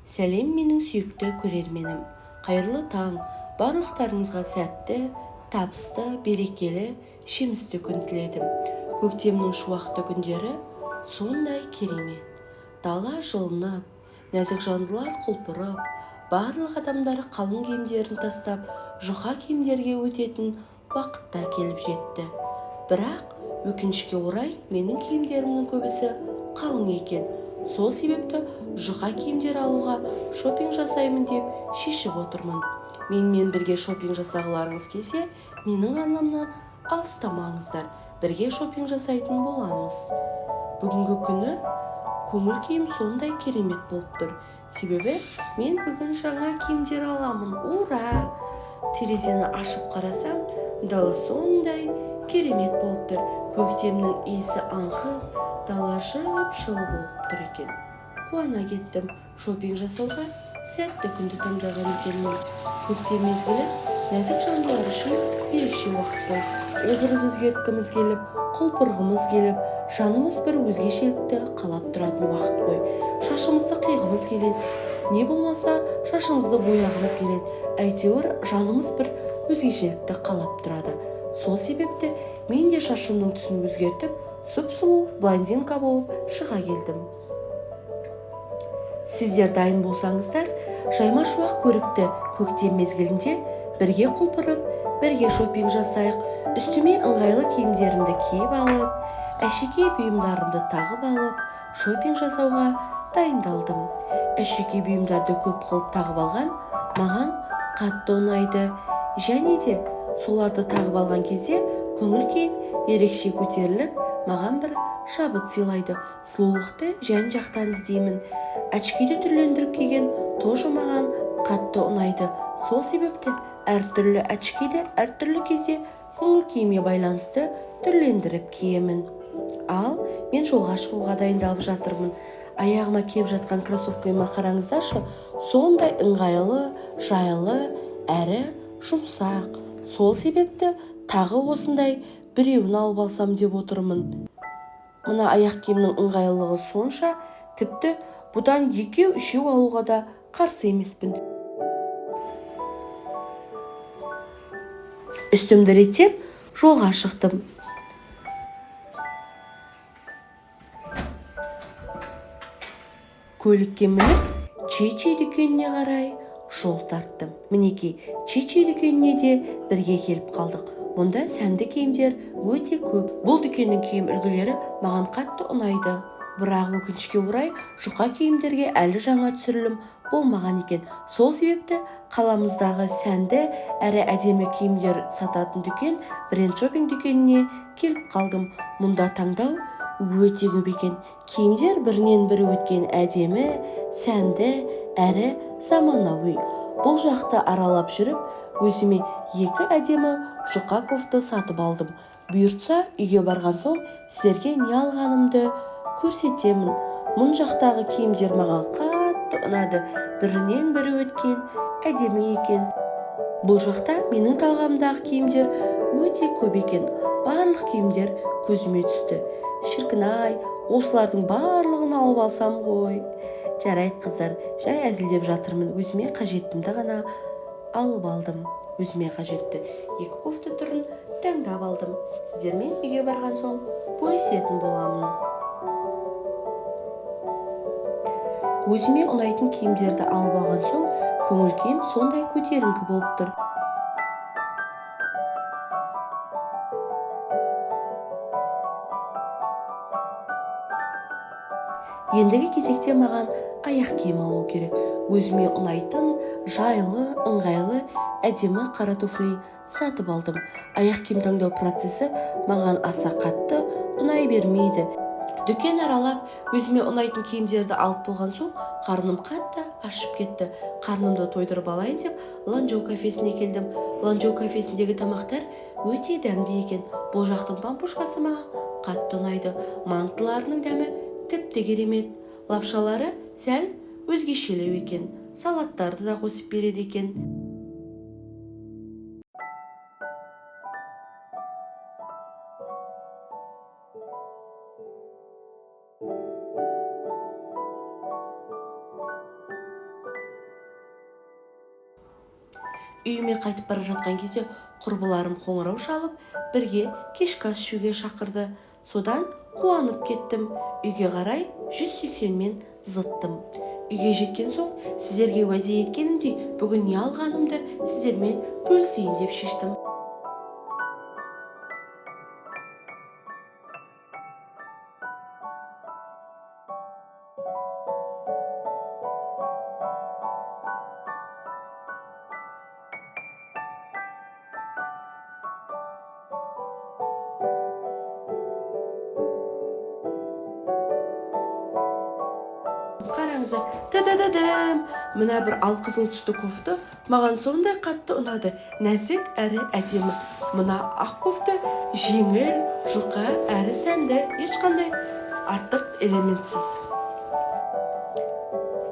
Сәлем менің сүйікті көрерменім. Қайырлы таң. Барлықтарыңызға сәтті, табысты, берекелі, жемісті күн тіледім. Көктемнің шуақты күндері сондай керемет. Дала жылынып, нәзік жандылар құлпырып, барлық адамдар қалың киімдерін тастап, жұқа киімдерге өтетін уақытта келіп жетті. Бірақ өкінішке орай менің киімдерімнің көбісі қалың екен. Сол себепті жұқа киімдер алуға шопинг жасаймын деп шешіп отырмын. Менімен бірге шопинг жасағыларыңыз келсе, менің арнамнан алыстамаңыздар. Бірге шопинг жасайтын боламыз. Бүгінгі күні көңіл күйім сондай керемет болып тұр. Себебі мен бүгін жаңа киімдер аламын. Ура! Терезені ашып қарасам, дала сондай керемет болып тұр. Көктемнің иісі аңқып, дала жып-жылы болып тұр екен. Қуана кеттім. Шопинг жасауға сәтті күнді таңдаған екенмін. Көктем мезгілі нәзік жандылар үшін ерекше уақыт қой. Образ өзгерткіміз келіп, құлпырғымыз келіп, жанымыз бір өзгешелікті қалап тұратын уақыт қой. Шашымызды қиғымыз келеді. Не болмаса шашымызды бояғымыз келеді. Әйтеуір жанымыз бір өзгешелікті қалап тұрады. Сол себепті мен де шашымның түсін өзгертіп, сұп-сұлу блондинка болып шыға келдім. Сіздер дайын болсаңыздар, жайма шуақ көрікті көктем мезгілінде бірге құлпырып, бірге шопинг жасайық. Үстіме ыңғайлы киімдерімді киіп алып, әшекей бұйымдарымды тағып алып, шопинг жасауға дайындалдым. Әшекей бұйымдарды көп қылып тағып алған маған қатты ұнайды. Және де соларды тағып алған кезде көңіл күйім ерекше көтеріліп, маған бір шабыт сыйлайды. Сұлулықты жан-жақтан іздеймін. Очкиді түрлендіріп киген тоже маған қатты ұнайды. Сол себепті әртүрлі очкиді әртүрлі кезде көңіл күйіме байланысты түрлендіріп киемін. Ал мен жолға шығуға дайындалып жатырмын. Аяғыма киіп жатқан кроссовкама қараңыздаршы, сондай ыңғайлы, жайлы, әрі жұмсақ. Сол себепті тағы осындай біреуін алып алсам деп отырмын. Мына аяқ киімнің ыңғайлылығы сонша, тіпті бұдан 2-3 алуға да қарсы емеспін. Үстімді реттеп жолға шықтым. Көлікке мініп, Чечи дүкеніне қарай жол тарттым. Мінекей, Чечи дүкеніне де бірге келіп қалдық. Мұнда сәнді киімдер өте көп. Бұл дүкеннің киім үлгілері маған қатты ұнайды. Бірақ өкінішке орай жұқа киімдерге әлі жаңа түсірілім болмаған екен. Сол себепті қаламыздағы сәнді әрі әдемі киімдер сататын дүкен бренд шопинг дүкеніне келіп қалдым. Мұнда таңдау өте көп екен. Киімдер бірінен бірі өткен әдемі, сәнді әрі заманауи. Бұл жақты аралап жүріп, өзіме 2 әдемі жұқа кофта сатып алдым. Бұйыртса, үйге барған соң сіздерге не алғанымды көрсетемін. Мұн жақтағы киімдер маған қатты ұнады. Бірінен бірі өткен әдемі екен. Бұл жақта менің талғамдағы киімдер өте көп екен. Барлық киімдер көзіме түсті. Шіркін-ай, осылардың барлығын алып алсам ғой. Жарайды қыздар, жай әзілдеп жатырмын. Өзіме қажеттімді ғана алып алдым. Өзіме қажетті 2 кофта түрін таңдап алдым. Сіздермен үйге барған соң бөлісетін боламын. Өзіме ұнайтын киімдерді алып алған соң, көңіл күйім сондай көтеріңкі болып тұр. Ендігі кезекте маған аяқ киім алу керек. Өзіме ұнайтын, жайлы, ыңғайлы, әдемі қара туфли сатып алдым. Аяқ киім таңдау процесі маған аса қатты ұнай бермейді. Дүкен аралап, өзіме ұнайтын киімдерді алып болған соң, қарным қатты ашып кетті. Қарнымды тойдырып алайын деп, Ланчжоу кафесіне келдім. Ланчжоу кафесіндегі тамақтар өте дәмді екен. Бұл жақтың пампушкасы маған қатты ұнайды. Мантыларының дәмі тіпті керемет. Лапшалары сәл өзгешелеу екен. Салаттарды да қосып береді екен. Үйіме қайтып бара жатқан кезде құрбыларым қоңырау шалып, бірге кешкі ас ішуге шақырды. Содан қуанып кеттім. Үйге қарай 180-мен зыттым. Үйге жеткен соң, сіздерге уәде еткенімдей, бүгін не алғанымды сіздермен бөлісейін деп шештім. Қараңыздар, та-да-да-дам! Мына бір алқызыл түсті кофта маған сондай қатты ұнады. Нәзік әрі әдемі. Мына ақ кофта жеңіл, жұқа әрі сәнді, ешқандай артық элементсіз.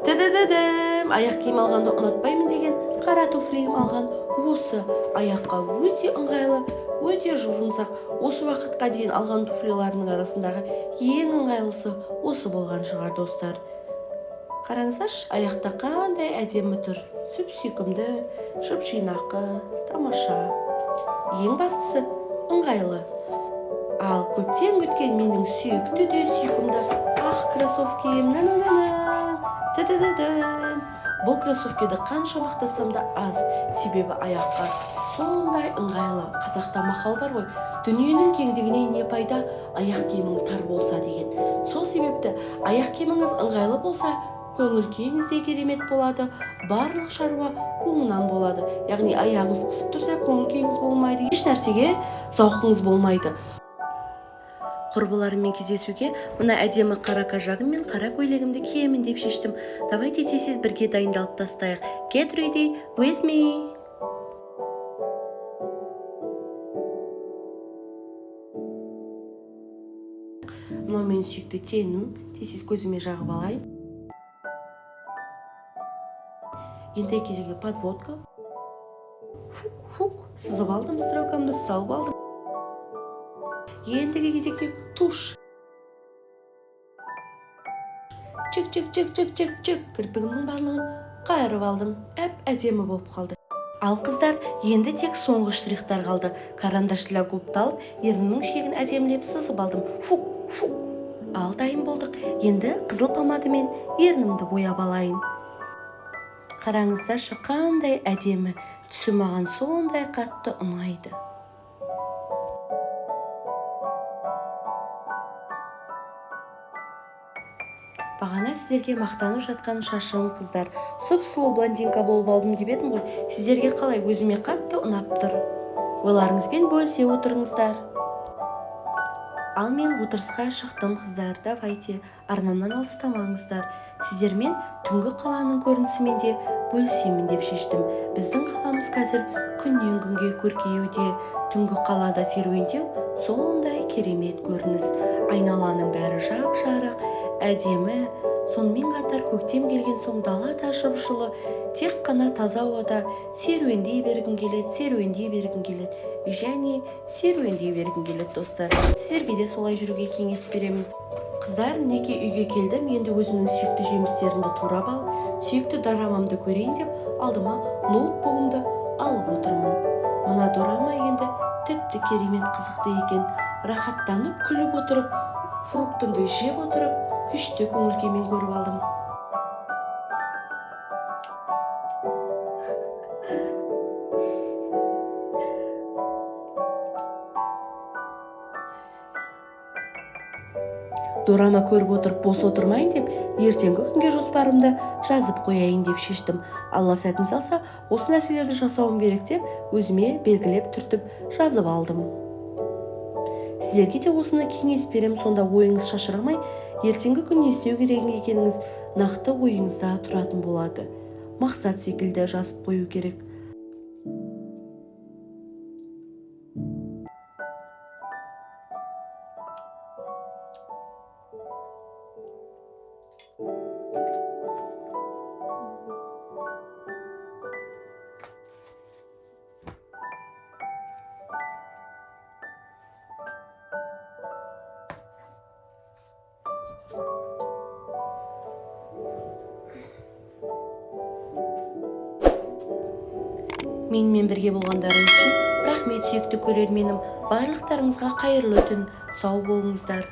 Та-да-да-дам! Аяқ киім алғанды ұнатпаймын деген қара туфлиім алған. Осы аяққа өте ыңғайлы, өте жұмсақ. Осы уақытқа дейін алған туфлиларының арасындағы ең ыңғайлысы осы болған шығар, достар. Қараңыздаршы, аяқта қандай әдемі тұр. Сүп-сүйкімді, жып-жинақы, тамаша. Ең бастысы ыңғайлы. Ал көптен күткен менің сүйікті де сүйкімді ақ кроссовкем. Та-да-да-дам! Бұл кроссовкеді қанша мақтасам да аз, себебі аяққа сондай ыңғайлы. Қазақта мақал бар ғой, дүниенің кеңдігіне не пайда, аяқ киімің тар болса деген. Сол себепті аяқ киіміңіз ыңғайлы болса, көңіл күйіңіз де керемет болады, барлық шаруа оңынан болады. Яғни аяғыңыз қысып тұрса, көңіл күйіңіз болмайды, еш нәрсеге зауқыңыз болмайды. Құрбыларыммен кездесуге мына әдемі қара кажагым мен қара көйлегімді киемін деп шештім. Давайте тез бірге дайындалып тастайық. Get ready with me. Мынау менің сүйікті тенім. Тез көзіме жағып алайын. Ендігі кезеге подводка. Фук, сызып алдым, стрелкамды салып алдым. Ендігі кезекте туш. Чик, кірпігімнің барлығын қайырып алдым. Әдемі болып қалды. Ал қыздар, енді тек соңғы штрихтар қалды. Карандашла губты алып, ернімнің шегін әдемілеп сызып алдым. Фук. Ал дайын болдық. Енді қызыл помадамен ернімді бояп алайын. Қараңыздаршы, қандай әдемі. Түсі маған сондай қатты ұнайды. Бағана сіздерге мақтанып жатқан шашым, қыздар. Сұп-сұлу блондинка болып алдым деп едім ғой. Сіздерге қалай, өзіме қатты ұнап тұр. Ойларыңызбен бөлісе отырыңыздар. Ал мен отырысқа шықтым, қыздар. Давайте, арнамнан алыстамаңыздар. Сіздермен түнгі қаланың көрінісімен де бөлісемін деп шештім. Біздің қаламыз қазір күннен күнге көркеюде. Түнгі қалада серуендеу сондай керемет көрініс. Айналаның бәрі жап-жарық, әдемі. Сонымен қатар көктем келген соң дала ташып-жылы, тек қана таза ауада серуендей бергім келеді, және серуендей бергім келеді, достар. Сіздерге де солай жүруге кеңес беремін. Қыздар, неке үйге келдім, енді өзімнің сүйікті жемістерімді турап алып, сүйікті дорамамды көрейін деп, алдыма ноутбугымды алып отырмын. Мына дорама енді тіпті керемет қызықты екен. Рахаттанып күліп отырып, фруктымды жеп отырып, күшті көңіл күймен көріп алдым. Дорама көріп отырып бос отырмайын деп, ертеңгі күнге жоспарымды жазып қояйын деп шештім. Алла сәтін салса, осы нәрселерді жасауым керек деп, өзіме белгілеп түртіп жазып алдым. Сіздерге де осыны кеңес берем, сонда ойыңыз шашырамай, ертеңгі күн не істеу керек екеніңіз нақты ойыңызда тұратын болады. Мақсат секілді жазып қою керек. менімен бірге болғандарыңыз үшін рахмет сүйікті көрерменім. Барлықтарыңызға қайырлы түн, сау болыңыздар.